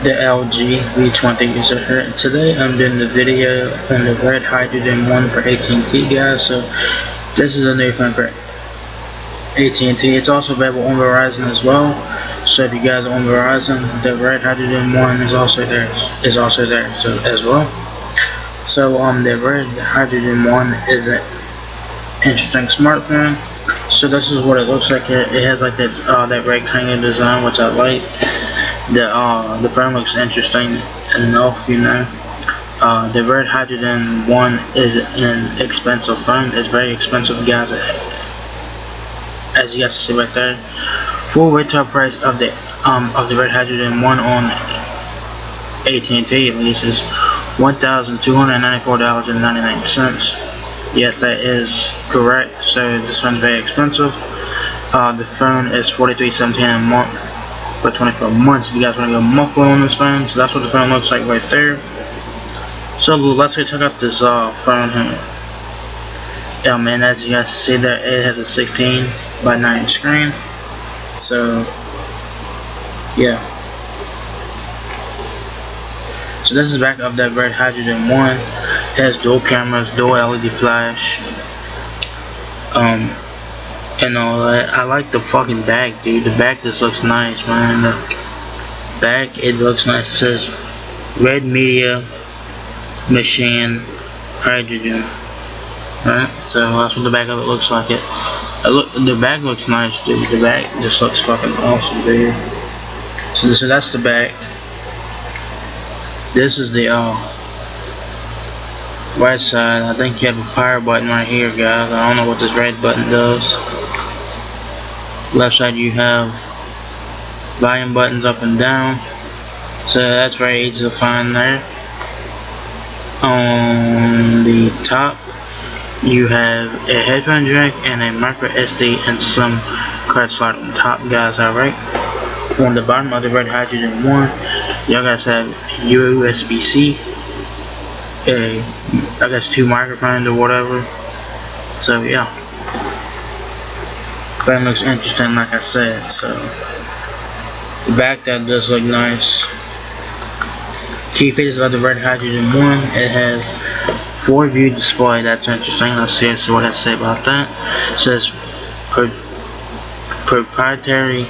the LG V20 user here. Today I'm doing the video on the red hydrogen one for AT&T, guys. So this is a new phone for AT&T. It's also available on Verizon as well. So if you guys are on Verizon, the red hydrogen one is also there. As well. So the red hydrogen one is an interesting smartphone. So this is what it looks like. It has like that rectangular design, which I like. The phone looks interesting enough, you know. The red hydrogen one is an expensive phone. It's very expensive, guys. As you guys can see right there, full retail price of the red hydrogen one on AT&T at least is $1,294.99. Yes, that is correct. So this one's very expensive. The phone is $43.17 a month for 24 months. If you guys want to go monthly on this phone, so that's what the phone looks like right there. So let's go check out this phone here. Yeah, man, as you guys see there, it has a 16:9 screen. So yeah. So this is back of that red hydrogen one. It has dual cameras, dual LED flash, and all that. I like the fucking back, dude. The back just looks nice, man. The back, it looks nice. It says red media machine hydrogen. Right? So that's what the back of it looks like. The back looks nice, dude. The back just looks fucking awesome, dude. So that's the back. This is the right side. I think you have a power button right here, guys. I don't know what this red button does. Left side you have volume buttons up and down. So that's very easy to find there. On the top you have a headphone jack and a micro SD and some card slot on top, guys. Alright. On the bottom of the red hydrogen one, y'all guys have USB-C, I guess 2 microphones or whatever. So yeah, that looks interesting, like I said. So the back, that does look nice. Key features of the red hydrogen one: it has 4-view display. That's interesting. Let's see what I say about that. It says proprietary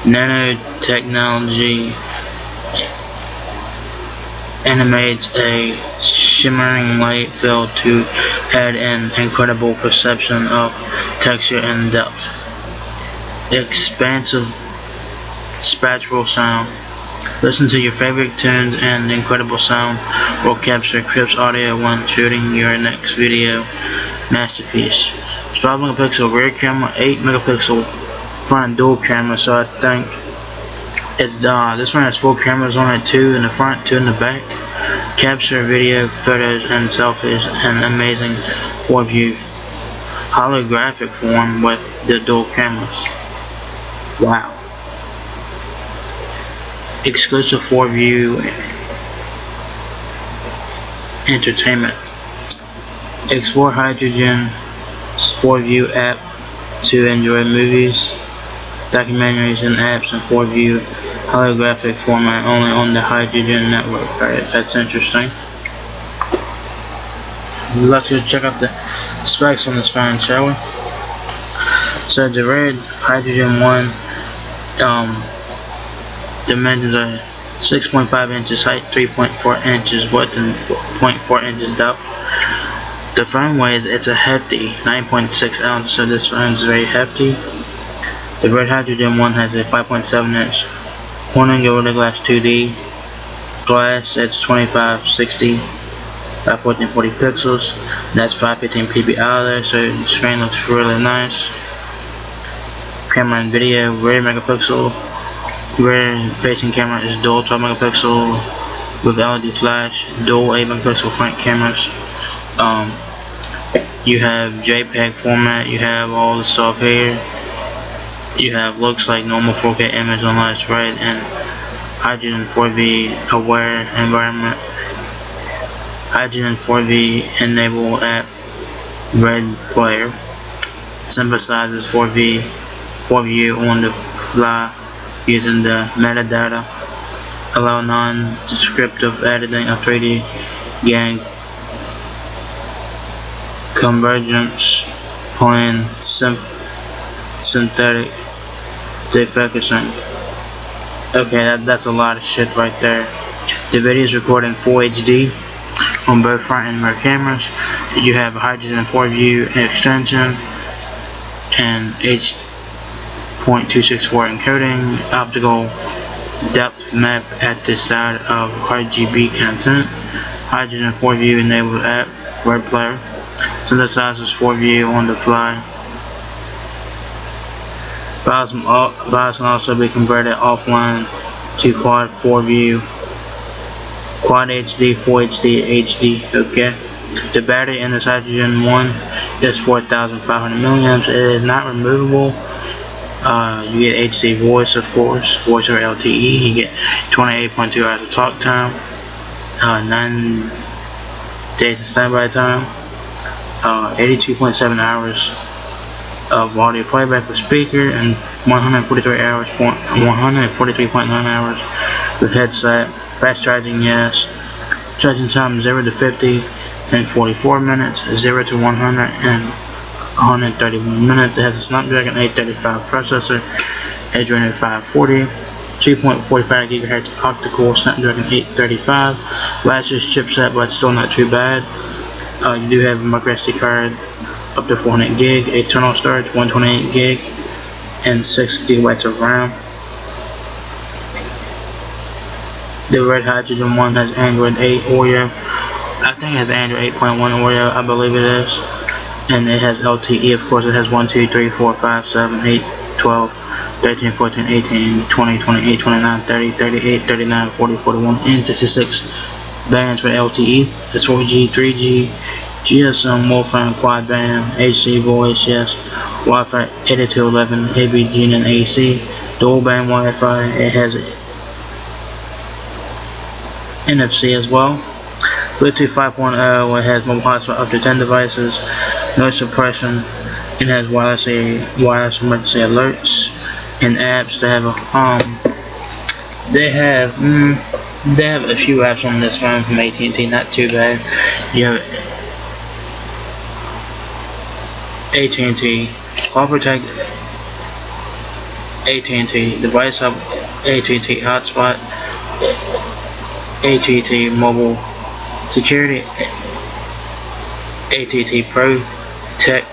nanotechnology animates a shimmering light field to add an incredible perception of texture and depth. Expansive spatial sound. Listen to your favorite tunes, and the incredible sound will capture crisp audio when shooting your next video masterpiece. 12 megapixel rear camera, 8 megapixel front dual camera. So I think it's this one has 4 cameras on it, 2 in the front, 2 in the back. Capture video, photos, and selfies in amazing 4-view holographic form with the dual cameras. Wow. Exclusive 4-view entertainment. Explore Hydrogen's 4-view app to enjoy movies, documentaries, and apps in 4-view holographic format only on the Hydrogen network. Alright, that's interesting. Let's go check out the specs on this phone, shall we? So the red hydrogen one, dimensions are 6.5 inches height, 3.4 inches width, and 0.4 inches depth. The phone weighs, it's a hefty 9.6 ounces, so this phone is very hefty. The red hydrogen one has a 5.7 inch Corning Gorilla Glass 2D glass. It's 2560 by 1440 pixels. That's 515 ppi there, so the screen looks really nice. Camera and video, rear megapixel. Rear facing camera is dual 12 megapixel with LED flash, dual 8 megapixel front cameras. You have JPEG format, you have all the stuff here. You have looks like normal 4K image on the left, right, and Hydrogen 4V aware environment. Hydrogen 4V enable app red player. Synthesizes 4V on the fly using the metadata allow non-descriptive editing of 3D gang convergence, plane synthetic defocusing. Okay, that's a lot of shit right there. The video is recording Full HD on both front and rear cameras. You have a hydrogen 4 view extension and H.264 encoding, optical depth map at the side of RGB content, hydrogen 4 view enabled app, web player, synthesizers 4 view on the fly. Files can also be converted offline to quad 4 view, quad HD, Full HD, HD. Okay. The battery in this hydrogen 1 is 4,500 milliamps. It is not removable. You get HD voice, of course, voice over LTE. You get 28.2 hours of talk time, 9 days of standby time, 82.7 hours of audio playback with speaker, and 143.9 hours with headset. Fast charging, yes. Charging time 0 to 50 in 44 minutes, 0 to 100 in 131 minutes. It has a Snapdragon 835 processor, Adreno 540, 2.45 GHz octa-core Snapdragon 835. Latest chipset, but still not too bad. You do have a microSD card up to 400 gig, internal storage 128 gig, and 6 gigabytes of RAM. The Red Hydrogen 1 has Android 8 Oreo. I think it has Android 8.1 Oreo, I believe it is. And it has LTE, of course. It has 1, 2, 3, 4, 5, 7, 8, 12, 13, 14, 18, 20, 28, 29, 30, 38, 39, 40, 41, and 66 bands with LTE. It's 4G, 3G, GSM, Wolfram, quad band, AC voice, yes, Wi-Fi 802.11, ABG and AC, dual band Wi-Fi. It has NFC as well. Bluetooth 5.0. It has mobile hotspot up to 10 devices. Noise suppression. It has wireless emergency alerts and apps. They have a few apps on this phone from AT&T. Not too bad. You have AT&T Call Protect, AT&T Device Hub, AT&T Hotspot, AT&T Mobile Security, AT&T Protect,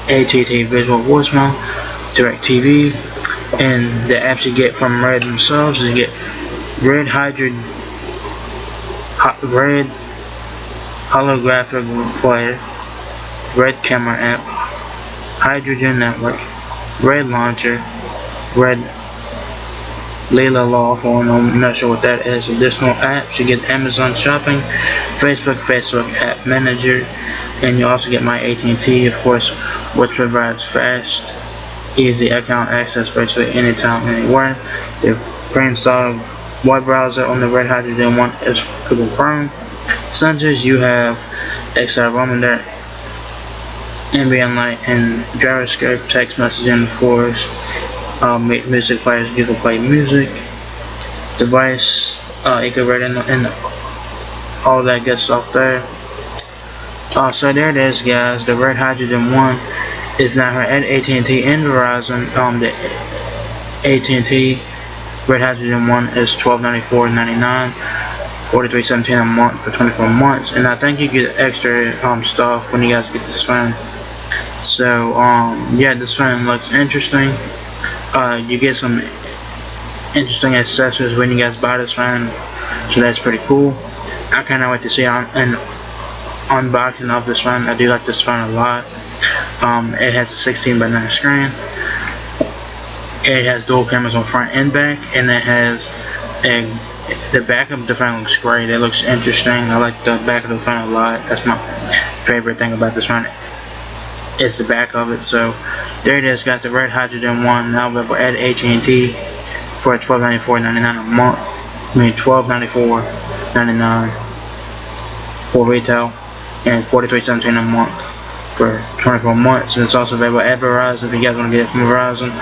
AT&T Visual Voicemail, DirecTV, and the apps you get from Red themselves is you get Red Holographic Player, Red Camera App, Hydrogen Network, Red Launcher, Red Layla Law Phone. I'm not sure what that is. Additional apps, you get Amazon Shopping, Facebook App Manager, and you also get My AT&T, of course, which provides fast, easy account access virtually anytime, anywhere. The pre-installed web browser on the Red Hydrogen 1 is Google Chrome. Sensors, you have accelerometer, ambient light, and gyroscope. Text messaging, of course. Music players, Google Play Music. Device, eco rating, and all that good stuff there. So there it is, guys. The Red Hydrogen 1 is now here at AT&T and Verizon. The AT&T Red Hydrogen 1 is $12.94.99, $43.17 a month for 24 months, and I think you get extra stuff when you guys get this phone. So yeah, this phone looks interesting. You get some interesting accessories when you guys buy this phone, so that's pretty cool. I kind of like to see an unboxing of this phone. I do like this phone a lot. It has a 16:9 screen. It has dual cameras on front and back, and it has the back of the phone looks great. It looks interesting. I like the back of the phone a lot. That's my favorite thing about this phone. It's the back of it. So there it is. Got the Red Hydrogen 1 now available at AT&T for $12.94.99 a month. I mean $12.94.99 for retail, and $43.17 a month for 24 months. And it's also available at Verizon. If you guys want to get it from Verizon,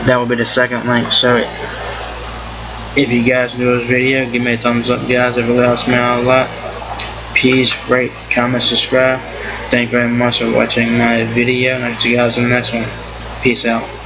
that will be the second link. So If you guys enjoyed this video, give me a thumbs up, guys. It really helps me out a lot. Please rate, comment, subscribe. Thank you very much for watching my video, and I'll see you guys in the next one. Peace out.